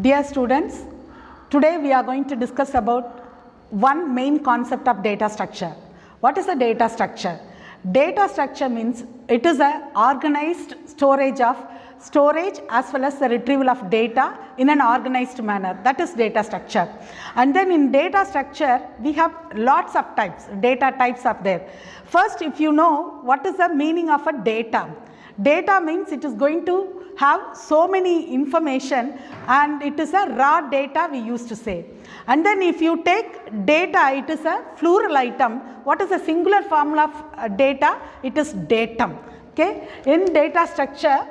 Dear students, today we are going to discuss about one main concept of data structure. What is a data structure? Data structure means it is an organized storage as well as the retrieval of data in an organized manner. That is data structure. And then in data structure, we have lots of types, data types are there. First, if you know what is the meaning of a data. Data means it is going to have so many information and it is a raw data we used to say. And then if you take data, it is a plural item. What is the singular form of data? It is datum. Okay. In data structure,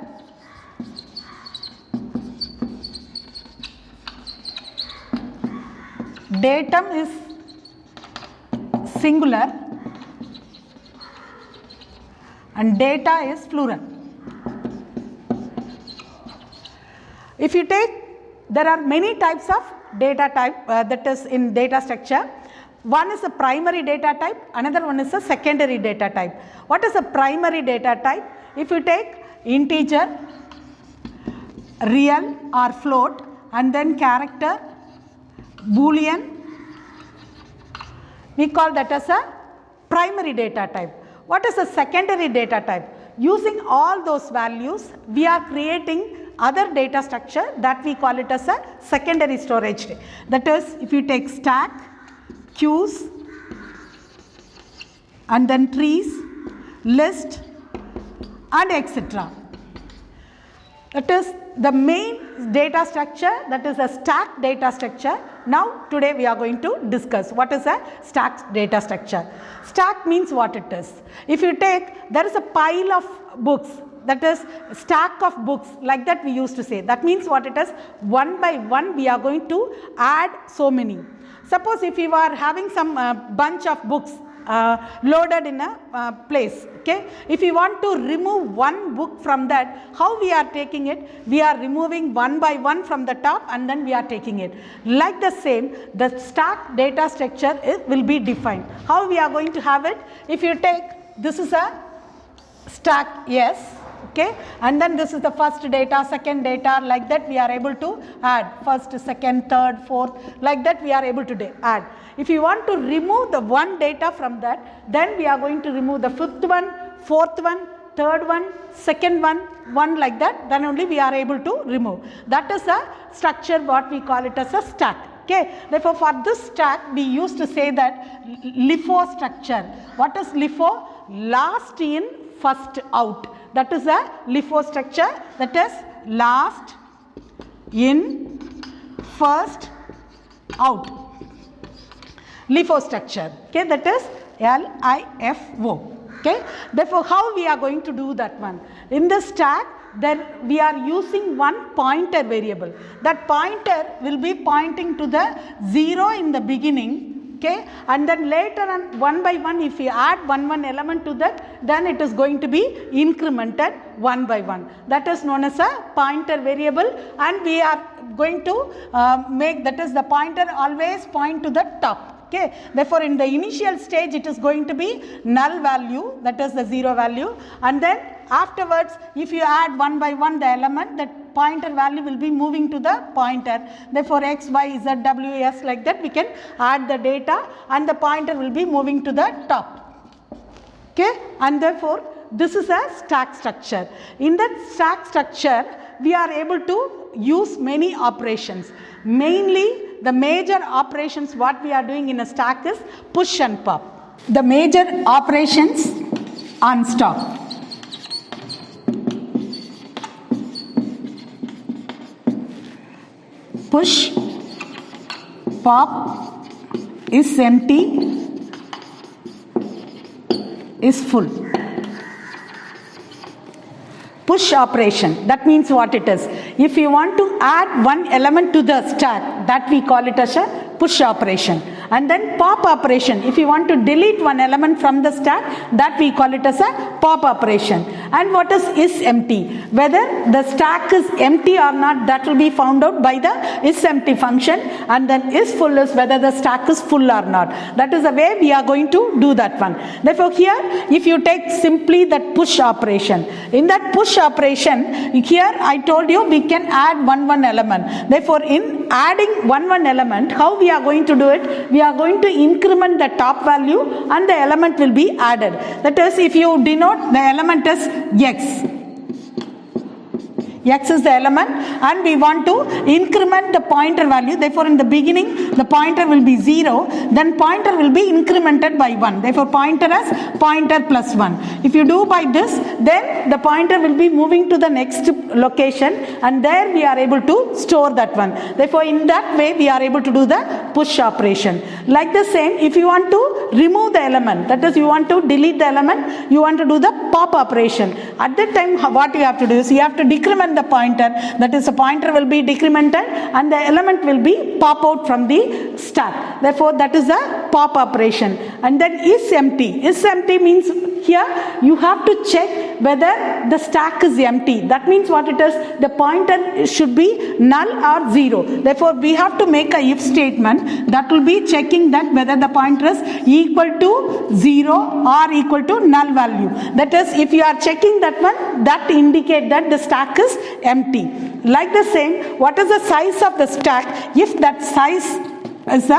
datum is singular and data is plural. If you take, there are many types of data type that is in data structure. One is a primary data type, another one is a secondary data type. What is a primary data type? If you take integer, real or float, and then character, boolean, we call that as a primary data type. What is a secondary data type? Using all those values, we are creating other data structure that we call it as a secondary storage. That is, if you take stack, queues, and then trees, list, and etc. That is the main data structure, that is a stack data structure. Now today we are going to discuss what is a stack data structure. Stack means what it is. If you take, there is a pile of books, that is stack of books, like that we used to say. That means what it is, one by one we are going to add so many. Suppose if you are having some bunch of books loaded in a place, okay. If you want to remove one book from that, how we are taking it? We are removing one by one from the top and then we are taking it. Like the same, the stack data structure will be defined. How we are going to have it? If you take, this is a stack, yes. Okay, and then this is the first data, second data, like that we are able to add first, second, third, fourth, like that we are able to add. If you want to remove the one data from that, then we are going to remove the fifth one, fourth one, third one, second one like that, then only we are able to remove. That is a structure what we call it as a stack. Okay. Therefore, for this stack we used to say that LIFO structure. What is LIFO? Last in, first out. That is a LIFO structure, that is last in, first out. LIFO structure, okay, that is LIFO. Okay. Therefore, how we are going to do that one? In the stack, then we are using one pointer variable. That pointer will be pointing to the 0 in the beginning. Okay, and then later on one by one, if we add one element to that, then it is going to be incremented one by one. That is known as a pointer variable, and we are going to make, that is the pointer always point to the top. Okay. Therefore, in the initial stage it is going to be null value, that is the 0 value, and then afterwards if you add one by one the element, that pointer value will be moving to the pointer. Therefore, x, y, z, w, s, like that we can add the data and the pointer will be moving to the top. Okay. And therefore, this is a stack structure. In that stack structure, we are able to use many operations. Mainly, the major operations what we are doing in a stack is push and pop. The major operations on stack. Push, pop is empty, is full. Push operation, that means what it is. If you want to add one element to the stack, that we call it as a push operation. And then pop operation. If you want to delete one element from the stack, that we call it as a pop operation. And what is empty? Whether the stack is empty or not, that will be found out by the isEmpty function. And then isFull is whether the stack is full or not. That is the way we are going to do that one. Therefore here, if you take simply that push operation, in that push operation, here I told you we can add one element. Therefore in adding one element, how we are going to do it? We are going to increment the top value and the element will be added. That is, if you denote the element as x. X is the element and we want to increment the pointer value. Therefore in the beginning the pointer will be 0, then pointer will be incremented by 1. Therefore pointer as pointer plus 1. If you do by this, then the pointer will be moving to the next location and there we are able to store that one. Therefore in that way we are able to do the push operation. Like the same, if you want to remove the element, that is you want to delete the element, you want to do the pop operation. At that time what you have to do is you have to decrement the pointer, that is the pointer will be decremented and the element will be pop out from the stack. Therefore that is the pop operation. And then isEmpty. isEmpty means here you have to check whether the stack is empty. That means what it is, the pointer should be null or 0. Therefore we have to make a if statement that will be checking that whether the pointer is equal to 0 or equal to null value. That is, if you are checking that one, that indicate that the stack is empty. Like the same, what is the size of the stack? If that size is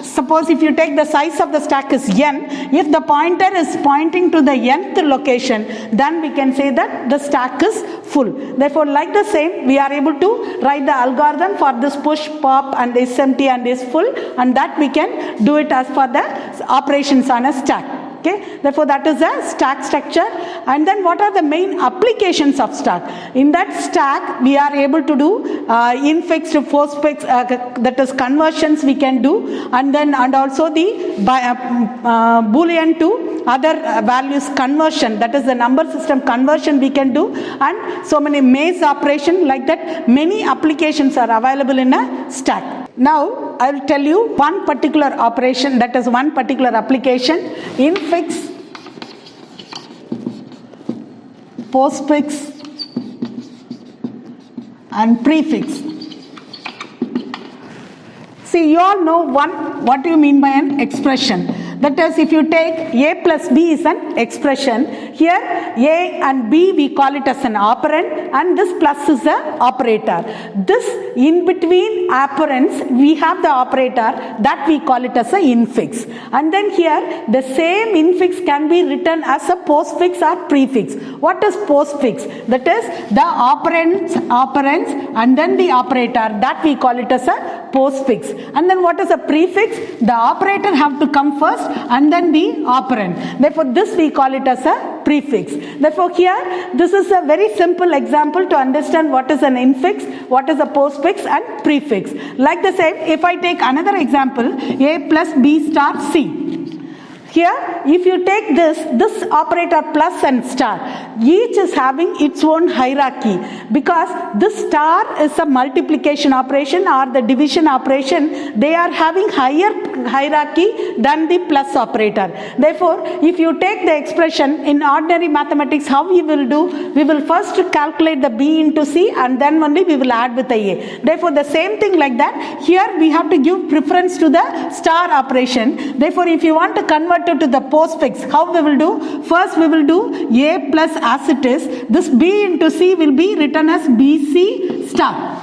suppose if you take the size of the stack is n, if the pointer is pointing to the nth location, then we can say that the stack is full. Therefore like the same, we are able to write the algorithm for this push, pop and isEmpty and isFull, and that we can do it as for the operations on a stack. Okay. Therefore that is a stack structure. And then what are the main applications of stack? In that stack we are able to do infix to postfix, that is conversions we can do, and also the boolean to other values conversion, that is the number system conversion we can do, and so many maze operation. Like that many applications are available in a stack. Now I will tell you one particular operation, that is one particular application: infix, postfix and prefix. See, you all know what do you mean by an expression. That is, if you take a plus b is an expression. Here a and b we call it as an operand and this plus is the operator. This in between operands we have the operator, that we call it as a infix. And then here the same infix can be written as a postfix or prefix. What is postfix? That is the operands and then the operator, that we call it as a postfix. And then what is a prefix? The operator have to come first and then the operand. Therefore this we call it as a prefix. Therefore here this is a very simple example to understand what is an infix, what is a postfix and prefix. Like the same, if I take another example, a plus b star c. Here, if you take this operator plus and star, each is having its own hierarchy, because this star is a multiplication operation or the division operation. They are having higher hierarchy than the plus operator. Therefore, if you take the expression in ordinary mathematics, how we will do? We will first calculate the b into c and then only we will add with the a. Therefore, the same thing like that. Here we have to give preference to the star operation. Therefore, if you want to convert to the postfix, how we will do? First we will do a plus as it is. This b into c will be written as bc star.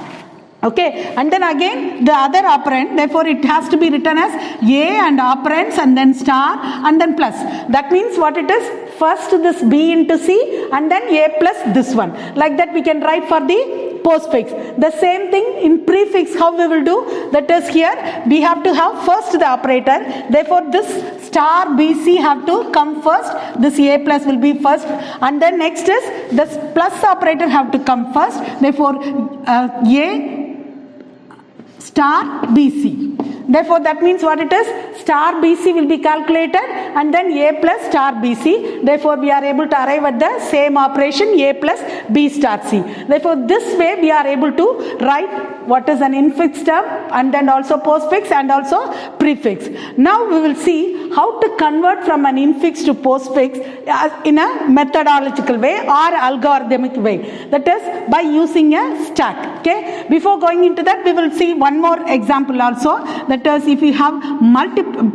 Okay, and then again the other operand, therefore it has to be written as a and operands and then star and then plus. That means what it is? First this b into c and then a plus this one. Like that we can write for the postfix. The same thing in prefix, how we will do? That is, here we have to have first the operator. Therefore this star bc have to come first. This a plus will be first, and then next is this plus operator have to come first. Therefore a star bc. Therefore that means what it is? Star bc will be calculated and then a plus star bc. Therefore we are able to arrive at the same operation, a plus b star c. Therefore this way we are able to write what is an infix term, and then also postfix and also prefix. Now we will see how to convert from an infix to postfix in a methodological way or algorithmic way. That is by using a stack. Okay. Before going into that, we will see one more example also. That is, if we have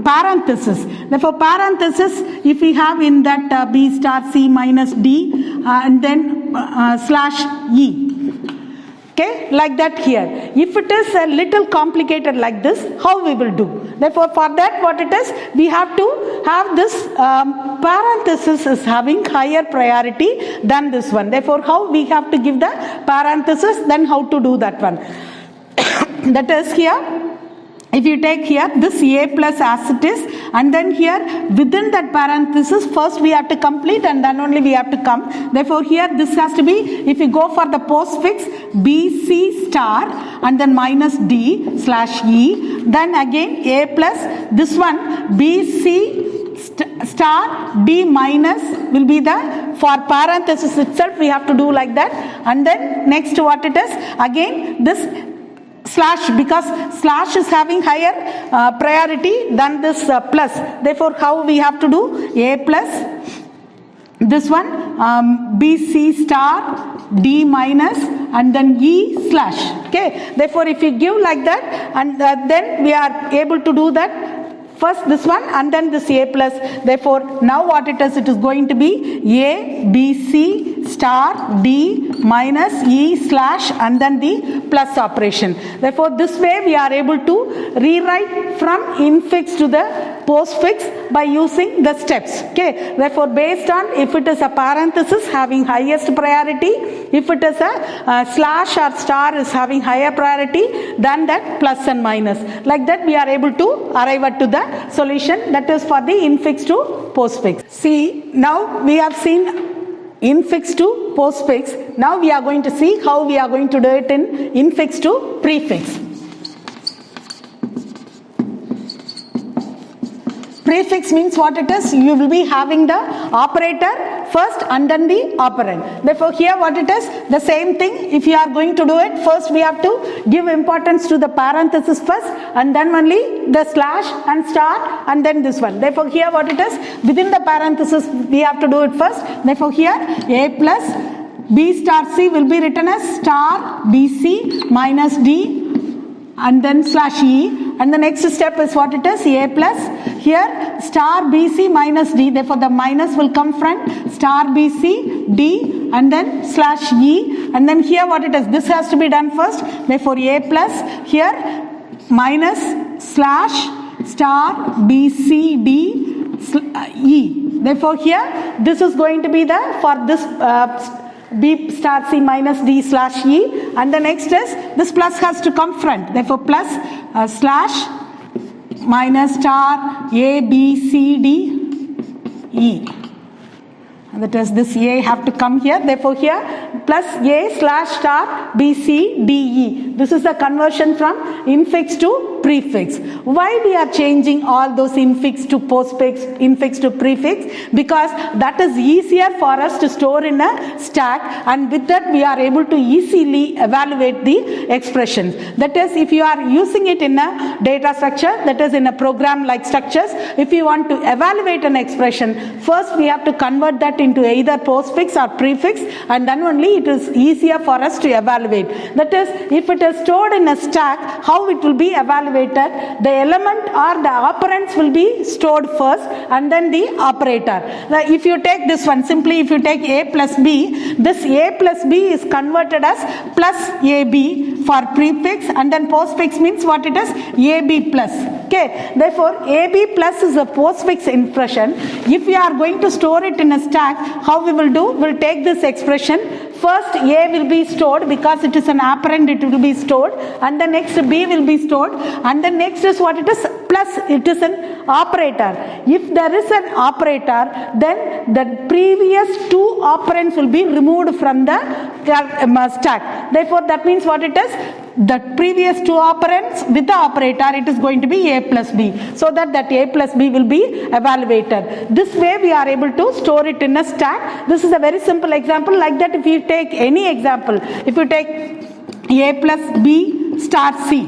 parenthesis. Therefore, parenthesis, if we have in that B star C minus D and then slash E. Okay, like that here. If it is a little complicated like this, how we will do? Therefore, for that, what it is, we have to have this parenthesis is having higher priority than this one. Therefore, how we have to give the parenthesis, then how to do that one. That is here. If you take here this A plus as it is, and then here within that parenthesis, first we have to complete and then only we have to come. Therefore here this has to be, if you go for the postfix, BC star and then minus D slash E, then again A plus this one BC star D minus will be the, for parenthesis itself we have to do like that, and then next what it is, again this slash, because slash is having higher priority than this plus. Therefore, how we have to do? A plus this one BC star D minus and then E slash. Okay. Therefore, if you give like that, and then we are able to do that. First this one and then this A plus. Therefore, now what it is going to be A, B, C, star, D, minus E slash and then the plus operation. Therefore, this way we are able to rewrite from infix to the postfix by using the steps. Okay. Therefore, based on if it is a parenthesis having highest priority, if it is a slash or star is having higher priority than that plus and minus. Like that we are able to arrive at to the solution, that is for the infix to postfix. See, now we have seen infix to postfix. Now we are going to see how we are going to do it in infix to prefix. Prefix means what it is, you will be having the operator first and then the operand. Therefore, here what it is, the same thing. If you are going to do it, first we have to give importance to the parenthesis first and then only the slash and star and then this one. Therefore, here what it is, within the parenthesis we have to do it first. Therefore, here A plus B star C will be written as star BC minus D and then slash E, and the next step is what it is, A plus here star BC minus D. Therefore, the minus will come from star BC D and then slash E, and then here what it is, this has to be done first. Therefore, A plus here minus slash star BC D E. Therefore, here this is going to be the, for this B star C minus D slash E, and the next is this plus has to come front. Therefore, plus slash minus star A B C D E. And that is this A have to come here. Therefore, here plus A slash star B C D E. This is the conversion from infix to prefix. Why we are changing all those infix to postfix, infix to prefix? Because that is easier for us to store in a stack, and with that we are able to easily evaluate the expressions. That is, if you are using it in a data structure, that is in a program like structures, if you want to evaluate an expression, first we have to convert that into either postfix or prefix, and then only it is easier for us to evaluate. That is, if it is stored in a stack, how it will be evaluated? The element or the operands will be stored first and then the operator. Now, if you take this one, simply if you take A plus B, this A plus B is converted as plus AB for prefix, and then postfix means what it is, AB plus. Okay, therefore AB plus is a postfix expression. If we are going to store it in a stack, how we will do? We'll take this expression. First A will be stored because it is an operand, it will be stored, and the next B will be stored, and the next is what it is, plus it is an operator. If there is an operator, then the previous two operands will be removed from the stack. Therefore, that means what it is, the previous two operands with the operator, it is going to be A plus B, so that A plus B will be evaluated. This way we are able to store it in a stack. This is a very simple example. Like that, if you take any example, if you take A plus B star C.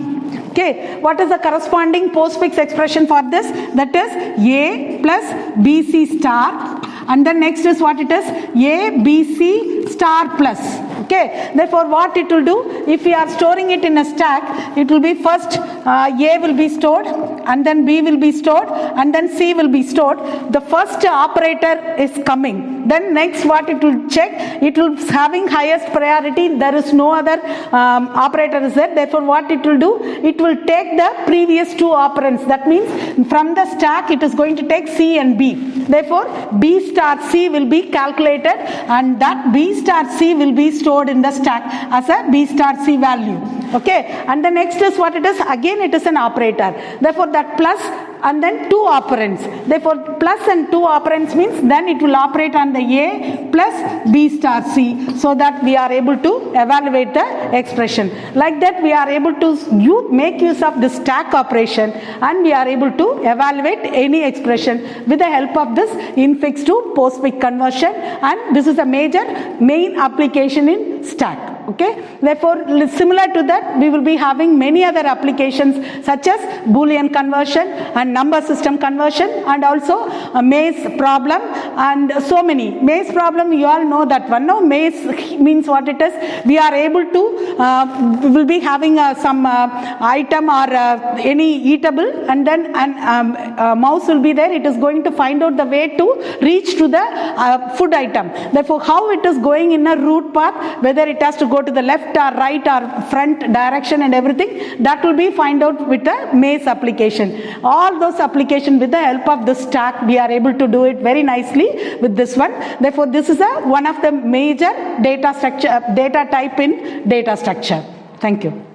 Okay, what is the corresponding postfix expression for this? That is A plus BC star, and then next is what it is? A, BC star plus. Okay, therefore what it will do, if we are storing it in a stack, it will be first A will be stored, and then B will be stored, and then C will be stored. The first operator is coming. Then next what it will check, it will having highest priority, there is no other operator is there. Therefore what it will do, it will take the previous two operands. That means from the stack it is going to take C and B. Therefore B star C will be calculated, and that B star C will be stored in the stack as a B star C value. Okay, and the next is what it is? Again it is an operator. Therefore that plus and then two operands. Therefore plus and two operands means then it will operate on the A plus B star C, so that we are able to evaluate the expression. Like that we are able to make use of the stack operation, and we are able to evaluate any expression with the help of this infix to postfix conversion, and this is a major main application in stack. Okay, therefore similar to that we will be having many other applications such as Boolean conversion and number system conversion, and also a maze problem, and so many. Maze problem, you all know that one. No, maze means what it is? We are able to we will be having some item or any eatable, and then a mouse will be there. It is going to find out the way to reach to the food item. Therefore how it is going in a route path, whether it has to go to the left or right or front direction and everything, that will be find out with the maze application. All those applications with the help of the stack we are able to do it very nicely with this one. Therefore this is one of the major data type in data structure. Thank you.